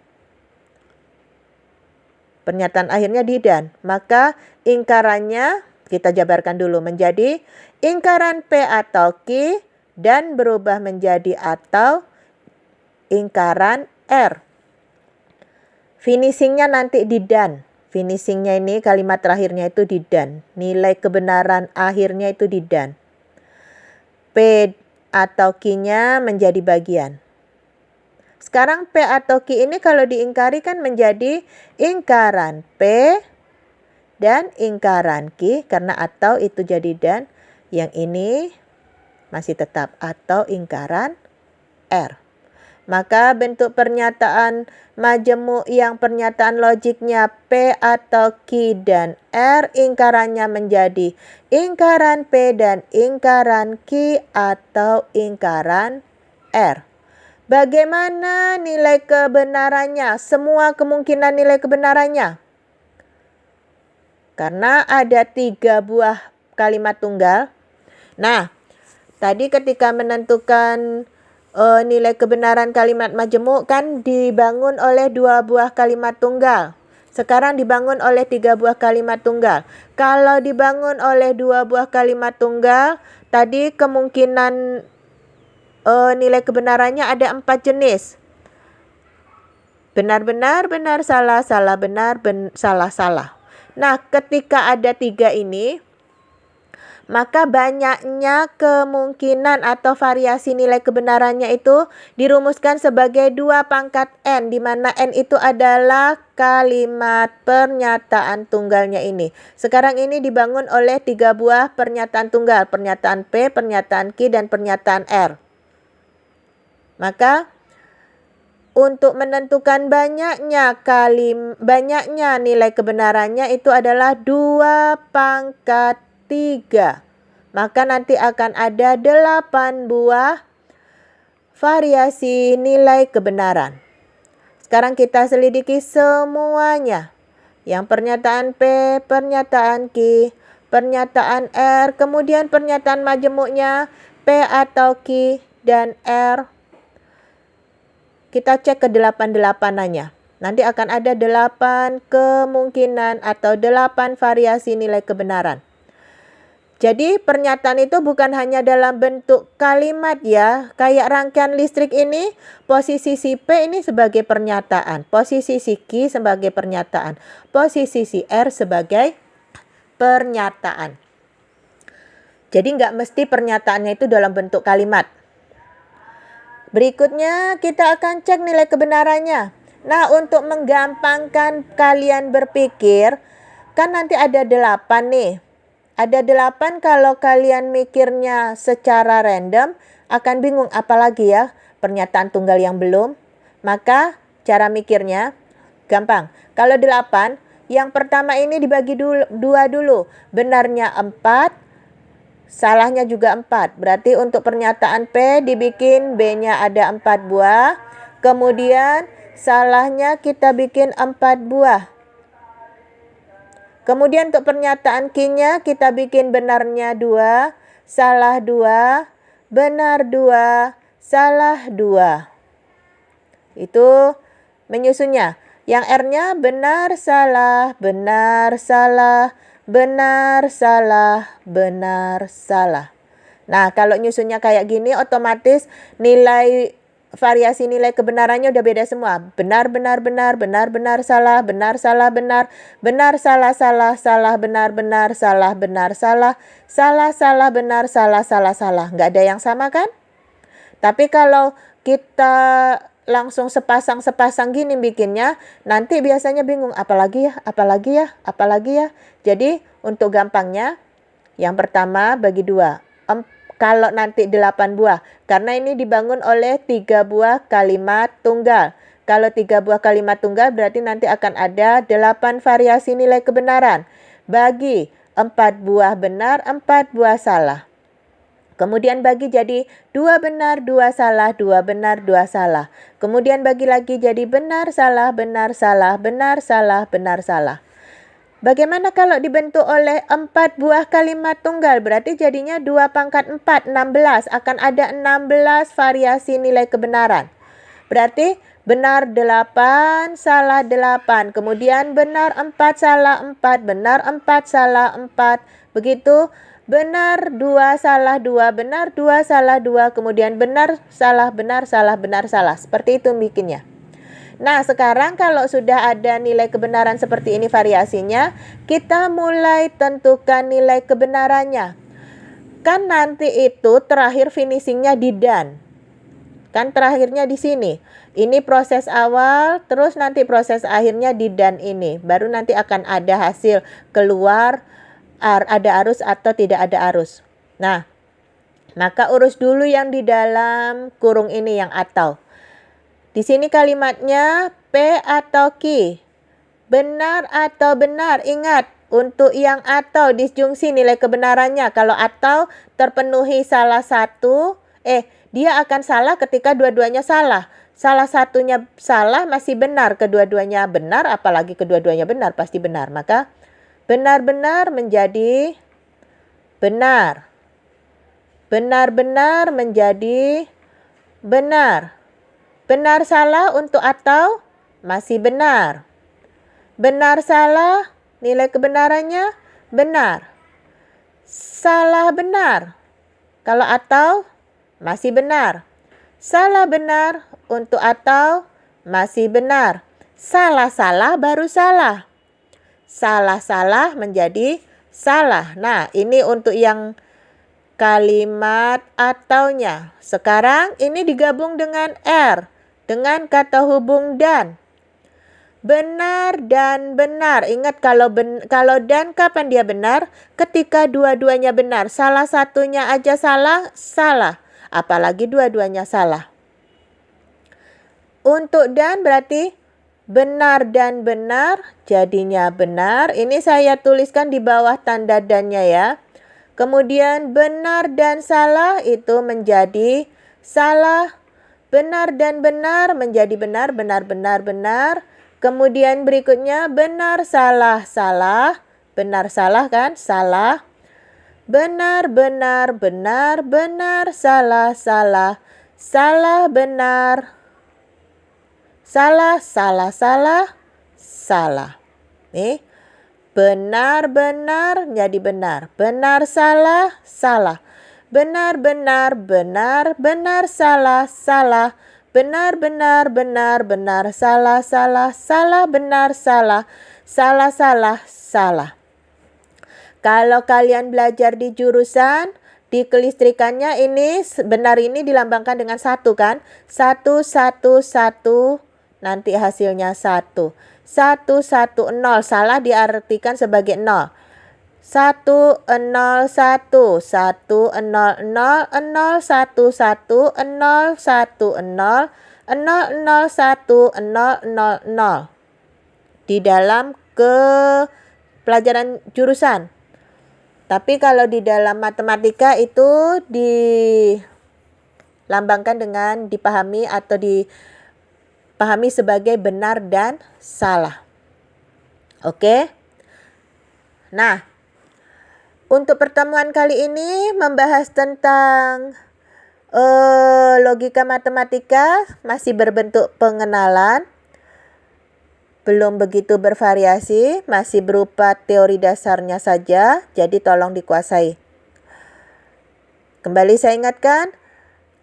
[SPEAKER 1] Pernyataan akhirnya di dan. Maka ingkarannya kita jabarkan dulu menjadi ingkaran P atau Q dan berubah menjadi atau ingkaran R. Finishingnya nanti di dan. Finishingnya ini kalimat terakhirnya itu di dan. Nilai kebenaran akhirnya itu di dan. P atau Q-nya menjadi bagian. Sekarang P atau Q ini kalau diingkari kan menjadi ingkaran P dan ingkaran Q. Karena atau itu jadi dan. Yang ini masih tetap atau ingkaran R. Maka bentuk pernyataan majemuk yang pernyataan logiknya P atau Q dan R ingkarannya menjadi ingkaran P dan ingkaran Q atau ingkaran R. Bagaimana nilai kebenarannya? Semua kemungkinan nilai kebenarannya. Karena ada 3 buah kalimat tunggal. Nah, tadi ketika menentukan nilai kebenaran kalimat majemuk kan dibangun oleh 2 buah kalimat tunggal. Sekarang dibangun oleh 3 buah kalimat tunggal. Kalau dibangun oleh 2 buah kalimat tunggal, tadi kemungkinan nilai kebenarannya ada 4 jenis. Benar-benar, benar, salah, salah, benar, salah, salah. Nah, ketika ada 3 ini, maka banyaknya kemungkinan atau variasi nilai kebenarannya itu dirumuskan sebagai 2 pangkat N, di mana N itu adalah kalimat pernyataan tunggalnya ini. Sekarang ini dibangun oleh 3 buah pernyataan tunggal, pernyataan P, pernyataan Q, dan pernyataan R. Maka untuk menentukan banyaknya nilai kebenarannya itu adalah 2 pangkat 3. Maka nanti akan ada 8 buah variasi nilai kebenaran. Sekarang kita selidiki semuanya. Yang pernyataan P, pernyataan Q, pernyataan R, kemudian pernyataan majemuknya P atau Q dan R. Kita cek ke 8-8-annya. Nanti akan ada 8 kemungkinan atau 8 variasi nilai kebenaran. Jadi pernyataan itu bukan hanya dalam bentuk kalimat ya. Kayak rangkaian listrik ini, posisi si P ini sebagai pernyataan. Posisi si Q sebagai pernyataan. Posisi si R sebagai pernyataan. Jadi nggak mesti pernyataannya itu dalam bentuk kalimat. Berikutnya kita akan cek nilai kebenarannya. Nah, untuk menggampangkan kalian berpikir, kan nanti ada 8 nih. Ada 8 kalau kalian mikirnya secara random akan bingung apalagi ya pernyataan tunggal yang belum. Maka cara mikirnya gampang. Kalau 8, yang pertama ini dibagi 2 dulu. Benarnya 4, salahnya juga 4. Berarti untuk pernyataan P dibikin B-nya ada 4 buah. Kemudian salahnya kita bikin 4 buah. Kemudian untuk pernyataan Q-nya kita bikin benarnya 2, salah 2, benar 2, salah 2. Itu menyusunnya. Yang R-nya benar, salah, benar, salah, benar, salah, benar, salah. Nah, kalau nyusunnya kayak gini otomatis variasi nilai kebenarannya udah beda semua. Benar, benar, benar, benar, benar, salah, benar, salah, benar, benar, salah, salah, salah, benar, benar, salah, benar, salah, salah, salah, benar, salah, salah, salah. Nggak ada yang sama kan? Tapi kalau kita langsung sepasang-sepasang gini bikinnya, nanti biasanya bingung. Apalagi ya, apalagi ya, apalagi ya. Jadi untuk gampangnya, yang pertama bagi 2. Kalau nanti 8 buah. Karena ini dibangun oleh 3 buah kalimat tunggal. Kalau 3 buah kalimat tunggal berarti nanti akan ada 8 variasi nilai kebenaran. Bagi 4 buah benar, 4 buah salah. Kemudian bagi jadi 2 benar, 2 salah, 2 benar, 2 salah. Kemudian bagi lagi jadi benar, salah, benar, salah, benar, salah, benar, salah. Bagaimana kalau dibentuk oleh 4 buah kalimat tunggal? Berarti jadinya 2 pangkat 4, 16. Akan ada 16 variasi nilai kebenaran. Berarti benar 8, salah 8. Kemudian benar 4, salah 4. Benar 4, salah 4. Begitu. Benar 2, salah 2. Benar 2, salah 2. Kemudian benar, salah, benar, salah, benar, salah. Seperti itu bikinnya. Nah, sekarang kalau sudah ada nilai kebenaran seperti ini variasinya, kita mulai tentukan nilai kebenarannya. Kan nanti itu terakhir finishingnya di dan. Kan terakhirnya di sini. Ini proses awal, terus nanti proses akhirnya di dan ini. Baru nanti akan ada hasil keluar, ada arus atau tidak ada arus. Nah, maka urus dulu yang di dalam kurung ini yang atau. Di sini kalimatnya P atau Q. Benar atau benar. Ingat, untuk yang atau disjungsi nilai kebenarannya. Kalau atau terpenuhi salah satu, dia akan salah ketika dua-duanya salah. Salah satunya salah masih benar, kedua-duanya benar, apalagi kedua-duanya benar, pasti benar. Maka benar-benar menjadi benar. Benar-benar menjadi benar. Benar salah untuk atau masih benar. Benar salah nilai kebenarannya benar. Salah benar. Kalau atau masih benar. Salah benar untuk atau masih benar. Salah salah baru salah. Salah menjadi salah. Nah, ini untuk yang kalimat ataunya. Sekarang ini digabung dengan R, dengan kata hubung dan. Benar dan benar. Ingat kalau dan kapan dia benar? Ketika dua-duanya benar. Salah satunya aja salah, salah. Apalagi dua-duanya salah. Untuk dan berarti benar dan benar, jadinya benar. Ini saya tuliskan di bawah tanda dannya ya. Kemudian benar dan salah itu menjadi salah. Benar dan benar menjadi benar, benar, benar, benar. Kemudian berikutnya benar, salah, salah. Benar, salah kan? Salah. Benar, benar, benar, benar, salah, salah. Salah, benar. Salah, salah, salah, salah. Benar, benar, jadi benar. Benar, salah, salah. Benar, benar, benar, benar, salah, salah. Benar, benar, benar, benar, salah, salah. Salah, benar, salah. Salah, salah, salah. Kalau kalian belajar di jurusan, di kelistrikannya ini benar ini dilambangkan dengan 1 kan? 1, 1, 1. Nanti hasilnya 1. 1, 1, 0. Salah diartikan sebagai 0. 1, 0, 1. 1, 0, 0. 0, 1, 1. 0, 1, 0. 0, 0, 1. 0, 0, 0. Di dalam pelajaran jurusan. Tapi kalau di dalam matematika itu dilambangkan dengan dipahami atau dipahami sebagai benar dan salah. Oke? Nah, untuk pertemuan kali ini membahas tentang logika matematika, masih berbentuk pengenalan. Belum begitu bervariasi, masih berupa teori dasarnya saja, jadi tolong dikuasai. Kembali saya ingatkan,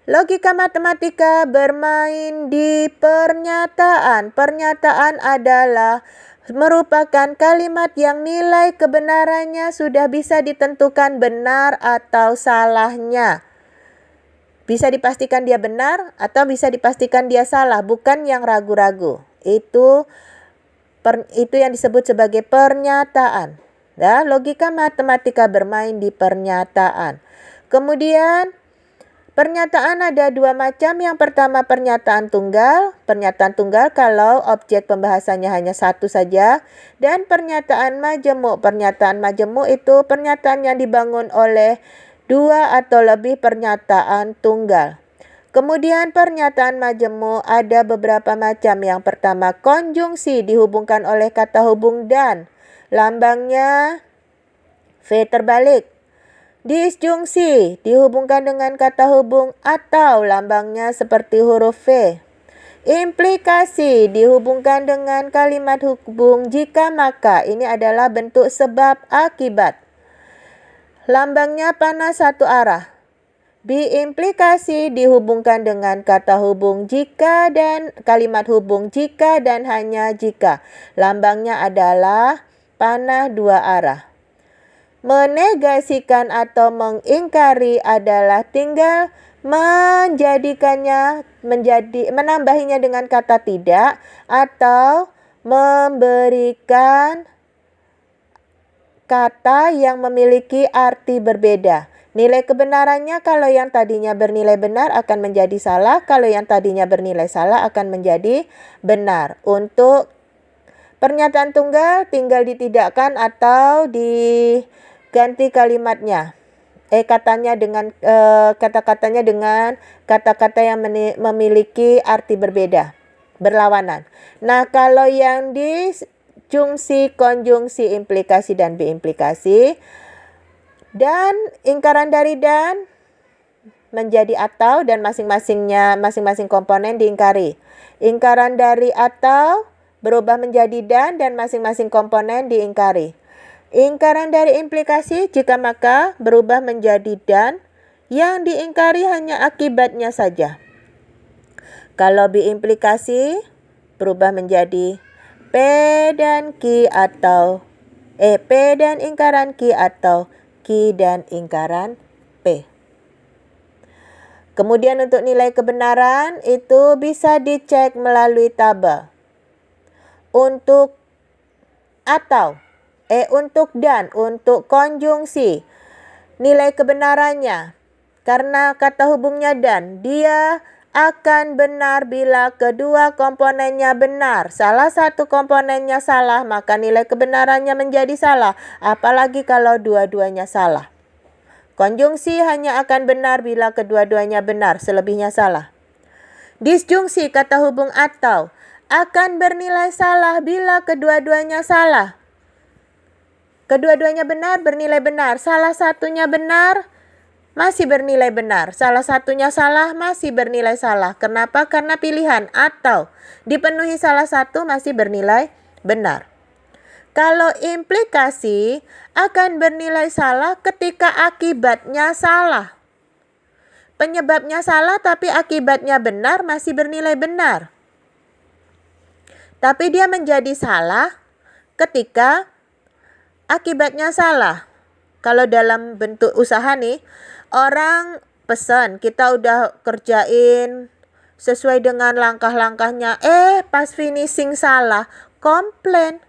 [SPEAKER 1] logika matematika bermain di pernyataan. Pernyataan adalah merupakan kalimat yang nilai kebenarannya sudah bisa ditentukan benar atau salahnya. Bisa dipastikan dia benar atau bisa dipastikan dia salah, bukan yang ragu-ragu. Itu yang disebut sebagai pernyataan. Ya, logika matematika bermain di pernyataan. Kemudian pernyataan ada 2 macam. Yang pertama pernyataan tunggal. Pernyataan tunggal kalau objek pembahasannya hanya 1 saja. Dan pernyataan majemuk. Pernyataan majemuk itu pernyataan yang dibangun oleh dua atau lebih pernyataan tunggal. Kemudian pernyataan majemuk ada beberapa macam. Yang pertama, konjungsi dihubungkan oleh kata hubung dan. Lambangnya V terbalik. Disjungsi dihubungkan dengan kata hubung atau lambangnya seperti huruf V. Implikasi dihubungkan dengan kalimat hubung jika maka. Ini adalah bentuk sebab akibat. Lambangnya panah satu arah. Biimplikasi dihubungkan dengan kata hubung jika dan kalimat hubung jika dan hanya jika. Lambangnya adalah panah dua arah. Menegasikan atau mengingkari adalah tinggal menambahinya dengan kata tidak atau memberikan kata yang memiliki arti berbeda. Nilai kebenarannya kalau yang tadinya bernilai benar akan menjadi salah, kalau yang tadinya bernilai salah akan menjadi benar. Untuk pernyataan tunggal tinggal ditidakkan atau diganti kalimatnya. Kata-katanya dengan kata-kata yang memiliki arti berbeda, berlawanan. Nah, kalau yang disjungsi, konjungsi, implikasi dan biimplikasi dan ingkaran dari dan menjadi atau dan masing-masing komponen diingkari. Ingkaran dari atau berubah menjadi dan masing-masing komponen diingkari. Ingkaran dari implikasi jika maka berubah menjadi dan, yang diingkari hanya akibatnya saja. Kalau biimplikasi berubah menjadi P dan Q atau P dan ingkaran Q atau Q dan ingkaran P. Kemudian untuk nilai kebenaran itu bisa dicek melalui tabel. Untuk atau, untuk dan, untuk konjungsi, nilai kebenarannya karena kata hubungnya dan, dia akan benar bila kedua komponennya benar. Salah satu komponennya salah, maka nilai kebenarannya menjadi salah. Apalagi kalau dua-duanya salah. Konjungsi hanya akan benar bila kedua-duanya benar, selebihnya salah. Disjungsi kata hubung atau akan bernilai salah bila kedua-duanya salah. Kedua-duanya benar, bernilai benar. Salah satunya benar, masih bernilai benar. Salah satunya salah, masih bernilai salah. Kenapa? Karena pilihan atau dipenuhi salah satu masih bernilai benar. Kalau implikasi akan bernilai salah ketika akibatnya salah. Penyebabnya salah tapi akibatnya benar, masih bernilai benar. Tapi dia menjadi salah ketika akibatnya salah. Kalau dalam bentuk usaha nih, orang pesan, kita udah kerjain sesuai dengan langkah-langkahnya. Pas finishing salah, komplain.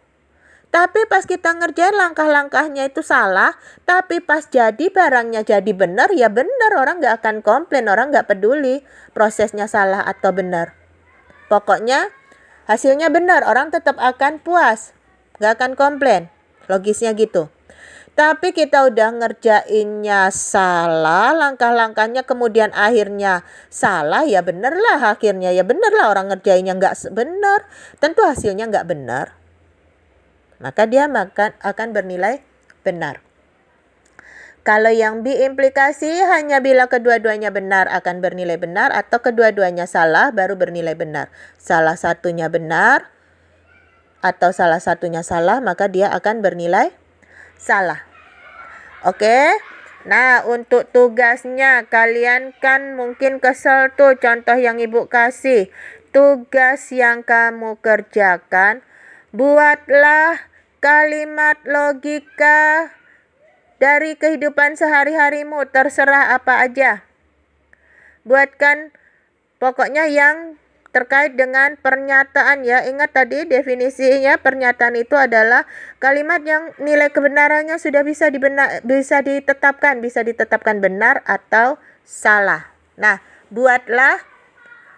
[SPEAKER 1] Tapi pas kita ngerjain langkah-langkahnya itu salah, tapi pas jadi barangnya jadi benar, ya benar. Orang gak akan komplain, orang gak peduli prosesnya salah atau benar. Pokoknya hasilnya benar, orang tetap akan puas, gak akan komplain. Logisnya gitu. Tapi kita udah ngerjainnya salah, langkah-langkahnya kemudian akhirnya salah, ya bener lah akhirnya. Ya bener lah orang ngerjainnya nggak benar. Tentu hasilnya nggak benar. Maka dia akan bernilai benar. Kalau yang biimplikasi hanya bila kedua-duanya benar akan bernilai benar atau kedua-duanya salah baru bernilai benar. Salah satunya benar atau salah satunya salah maka dia akan bernilai salah. Oke. Nah, untuk tugasnya kalian kan mungkin kesel tuh contoh yang Ibu kasih. Tugas yang kamu kerjakan, buatlah kalimat logika dari kehidupan sehari-harimu, terserah apa aja. Buatkan pokoknya yang terkait dengan pernyataan ya. Ingat tadi definisinya, pernyataan itu adalah kalimat yang nilai kebenarannya sudah bisa ditetapkan benar atau salah. Nah, buatlah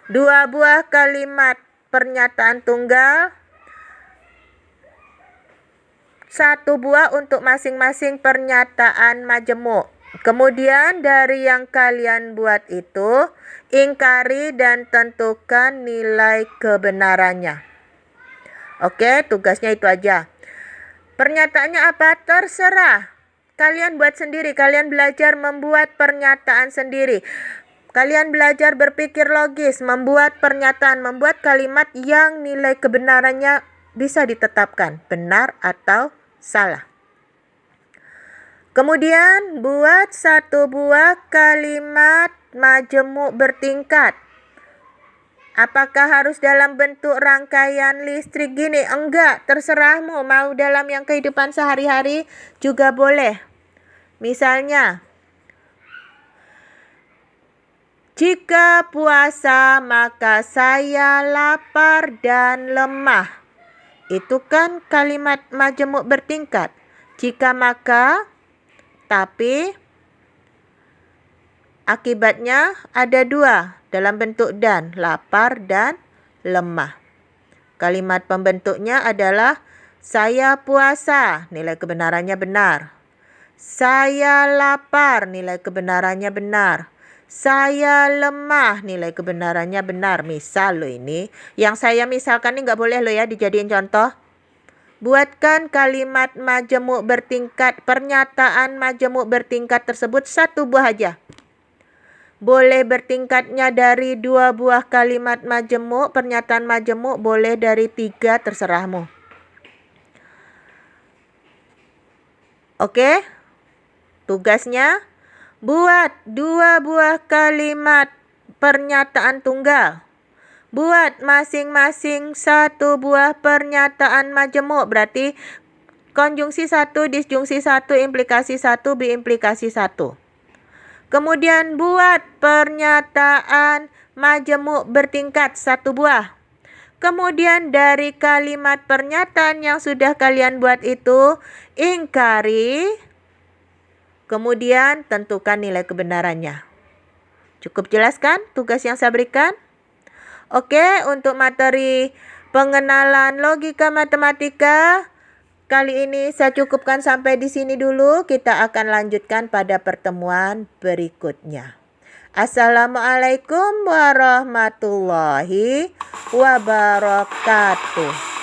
[SPEAKER 1] 2 buah kalimat pernyataan tunggal, 1 buah untuk masing-masing pernyataan majemuk. Kemudian dari yang kalian buat itu, ingkari dan tentukan nilai kebenarannya. Oke, tugasnya itu aja. Pernyataannya apa? Terserah. Kalian buat sendiri, kalian belajar membuat pernyataan sendiri. Kalian belajar berpikir logis, membuat pernyataan, membuat kalimat yang nilai kebenarannya bisa ditetapkan, benar atau salah. Kemudian buat satu buah kalimat majemuk bertingkat. Apakah harus dalam bentuk rangkaian listrik gini? Enggak, terserahmu. Mau dalam yang kehidupan sehari-hari juga boleh. Misalnya, jika puasa maka saya lapar dan lemah. Itu kan kalimat majemuk bertingkat. Jika maka, tapi akibatnya ada dua dalam bentuk dan, lapar dan lemah. Kalimat pembentuknya adalah saya puasa, nilai kebenarannya benar. Saya lapar, nilai kebenarannya benar. Saya lemah, nilai kebenarannya benar. Misal loh ini, yang saya misalkan ini nggak boleh loh ya dijadiin contoh. Buatkan kalimat majemuk bertingkat, pernyataan majemuk bertingkat tersebut satu buah aja. Boleh bertingkatnya dari 2 buah kalimat majemuk, pernyataan majemuk, boleh dari 3, terserahmu. Oke? Tugasnya, buat 2 buah kalimat pernyataan tunggal. Buat masing-masing 1 buah pernyataan majemuk. Berarti konjungsi 1, disjungsi 1, implikasi 1, biimplikasi 1. Kemudian buat pernyataan majemuk bertingkat 1 buah. Kemudian dari kalimat pernyataan yang sudah kalian buat itu, ingkari. Kemudian tentukan nilai kebenarannya. Cukup jelas kan tugas yang saya berikan? Oke, untuk materi pengenalan logika matematika kali ini saya cukupkan sampai di sini dulu. Kita akan lanjutkan pada pertemuan berikutnya. Assalamualaikum warahmatullahi wabarakatuh.